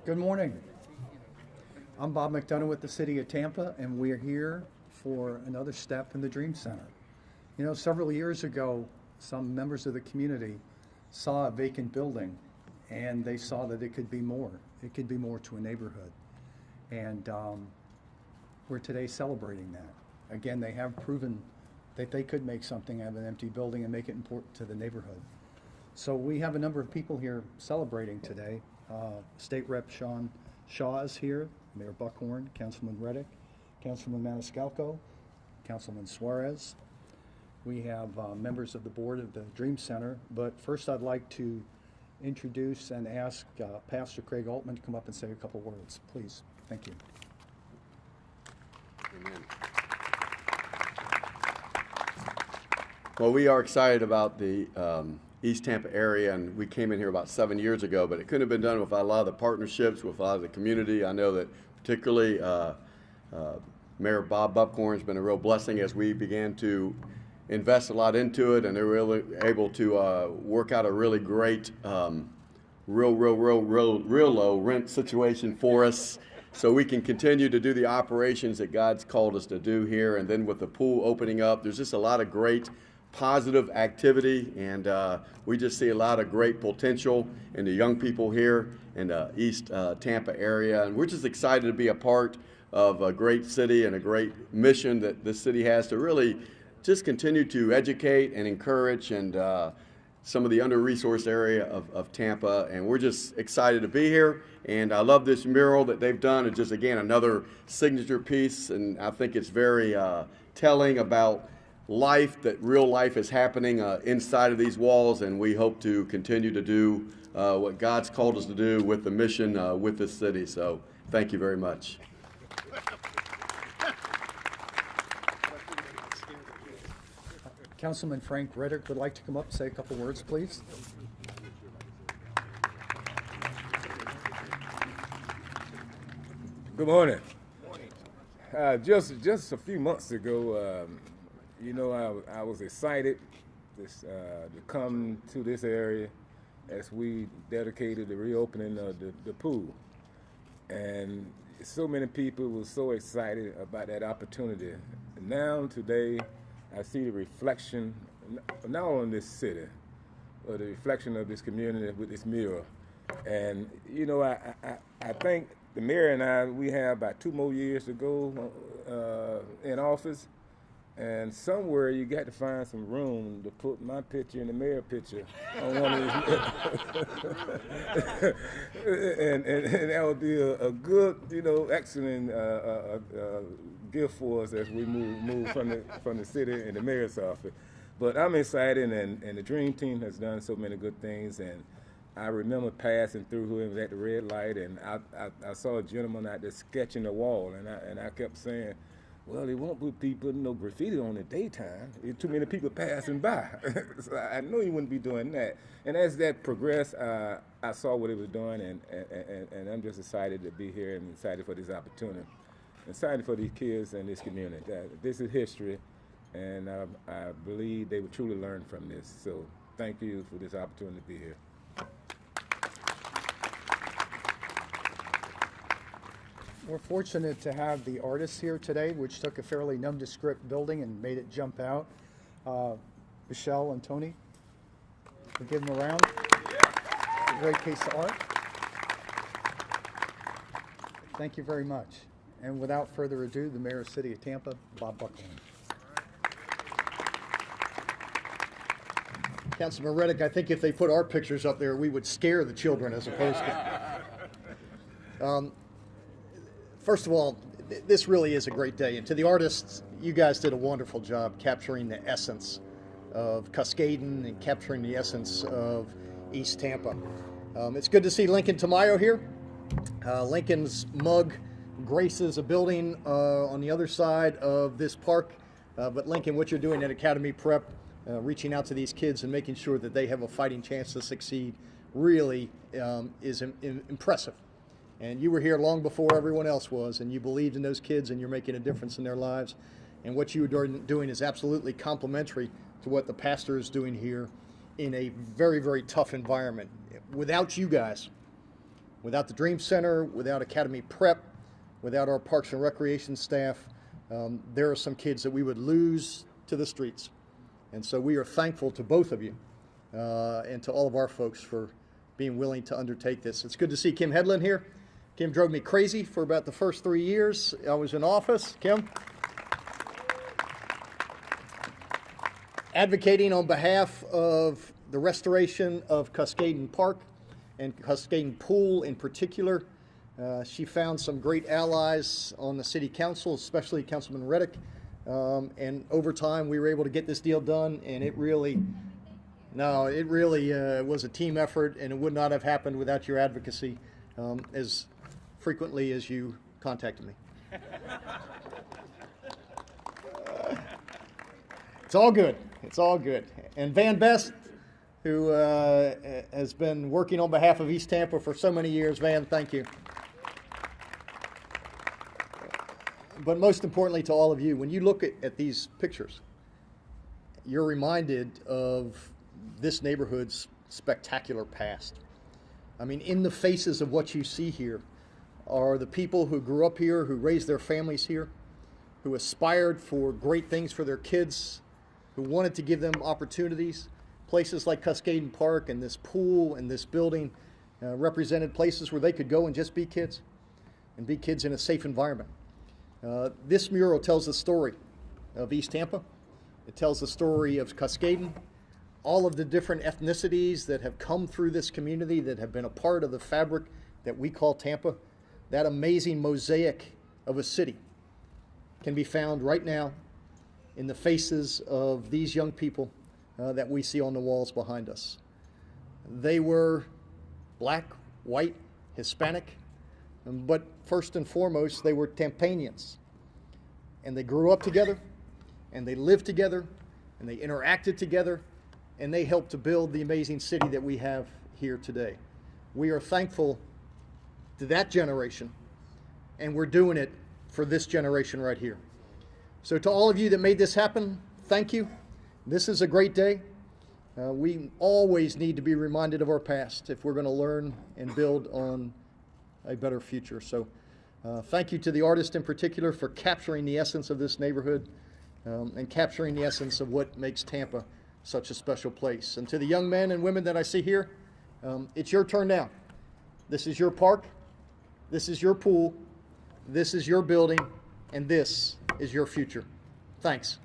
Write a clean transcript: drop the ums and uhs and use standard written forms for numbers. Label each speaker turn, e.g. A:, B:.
A: Good morning. I'm Bob McDonough with the City of Tampa, and we're here for another step in the Dream Center. You know, several years ago, some members of the community saw a vacant building, and they saw that it could be more. It could be more to a neighborhood. And we're today celebrating that. Again, they have proven that they could make something out of an empty building and make it important to the neighborhood. So we have a number of people here celebrating today. State Rep Sean Shaw is here, Mayor Buckhorn, Councilman Reddick, Councilman Maniscalco, Councilman Suarez. We have members of the board of the Dream Center, but first I'd like to introduce and ask Pastor Craig Altman to come up and say a couple words, please. Thank you.
B: Amen. Well, we are excited about the East Tampa area, and we came in here about 7 years ago, but it couldn't have been done without a lot of the partnerships, with a lot of the community. I know that particularly Mayor Bob Buckhorn has been a real blessing as we began to invest a lot into it, and they're really able to work out a really great, real low rent situation for us, so we can continue to do the operations that God's called us to do here. And then with the pool opening up, there's just a lot of great positive activity, and we just see a lot of great potential in the young people here in the East Tampa area, and we're just excited to be a part of a great city and a great mission that this city has to really just continue to educate and encourage and some of the under-resourced area of Tampa, and we're just excited to be here. And I love this mural that they've done. It's just, again, another signature piece, and I think it's very telling about life, that real life is happening inside of these walls, and we hope to continue to do what God's called us to do with the mission with this city. So thank you very much.
A: Councilman Frank Reddick would like to come up and say a couple words, please.
C: Good morning. Just a few months ago, I was excited to come to this area as we dedicated the reopening of the pool. And so many people were so excited about that opportunity. And now, today, I see the reflection, not only in this city, but the reflection of this community with this mural. And, I think the mayor and I, we have about 2 more years to go in office. And somewhere you got to find some room to put my picture and the mayor picture on one of these. and that would be a good, excellent gift for us as we move from the city and the mayor's office. But I'm excited, and the Dream Team has done so many good things. And I remember passing through him at the red light, and I saw a gentleman out there sketching the wall, and I kept saying, well, they won't be putting no graffiti on in the daytime. There's too many people passing by. So I know he wouldn't be doing that. And as that progressed, I saw what he was doing, and I'm just excited to be here and excited for this opportunity. Excited for these kids and this community. This is history, and I believe they will truly learn from this. So thank you for this opportunity to be here.
A: We're fortunate to have the artists here today, which took a fairly nondescript building and made it jump out. Michelle and Tony, we'll give them a round. A great piece of art. Thank you very much. And without further ado, the Mayor of the City of Tampa, Bob Buckhorn. Councilman Reddick, I think if they put our pictures up there, we would scare the children as opposed to... First of all, this really is a great day. And to the artists, you guys did a wonderful job capturing the essence of Cascaden and capturing the essence of East Tampa. It's good to see Lincoln Tamayo here. Lincoln's mug graces a building on the other side of this park. But Lincoln, what you're doing at Academy Prep, reaching out to these kids and making sure that they have a fighting chance to succeed, really is impressive. And you were here long before everyone else was, and you believed in those kids, and you're making a difference in their lives. And what you are doing is absolutely complementary to what the pastor is doing here in a very, very tough environment. Without you guys,
D: Without the Dream Center, without Academy Prep, without our Parks and Recreation staff, there are some kids that we would lose to the streets. And so we are thankful to both of you and to all of our folks for being willing to undertake this. It's good to see Kim Hedlund here. Kim drove me crazy for about the first 3 years I was in office. Kim? Advocating on behalf of the restoration of Cascaden Park and Cascaden Pool in particular. She found some great allies on the city council, especially Councilman Reddick. And over time, we were able to get this deal done, and it really was a team effort, and it would not have happened without your advocacy as frequently as you contacted me. It's all good. It's all good. And Van Best, who has been working on behalf of East Tampa for so many years. Van, thank you. But most importantly to all of you, when you look at these pictures, you're reminded of this neighborhood's spectacular past. I mean, in the faces of what you see here are the people who grew up here, who raised their families here, who aspired for great things for their kids, who wanted to give them opportunities. Places like Cascaden Park and this pool and this building represented places where they could go and just be kids, and be kids in a safe environment. This mural tells the story of East Tampa. It tells the story of Cascaden, all of the different ethnicities that have come through this community, that have been a part of the fabric that we call Tampa. That amazing mosaic of a city can be found right now in the faces of these young people that we see on the walls behind us. They were black, white, Hispanic, but first and foremost, they were Tampanians. And they grew up together, and they lived together, and they interacted together, and they helped to build the amazing city that we have here today. We are thankful to that generation, and we're doing it for this generation right here. So to all of you that made this happen, thank you. This is a great day. We always need to be reminded of our past if we're going to learn and build on a better future. So thank you to the artist in particular for capturing the essence of this neighborhood and capturing the essence of what makes Tampa such a special place. And to the young men and women that I see here, it's your turn now. This is your park. This is your pool. This is your building. And this is your future. Thanks.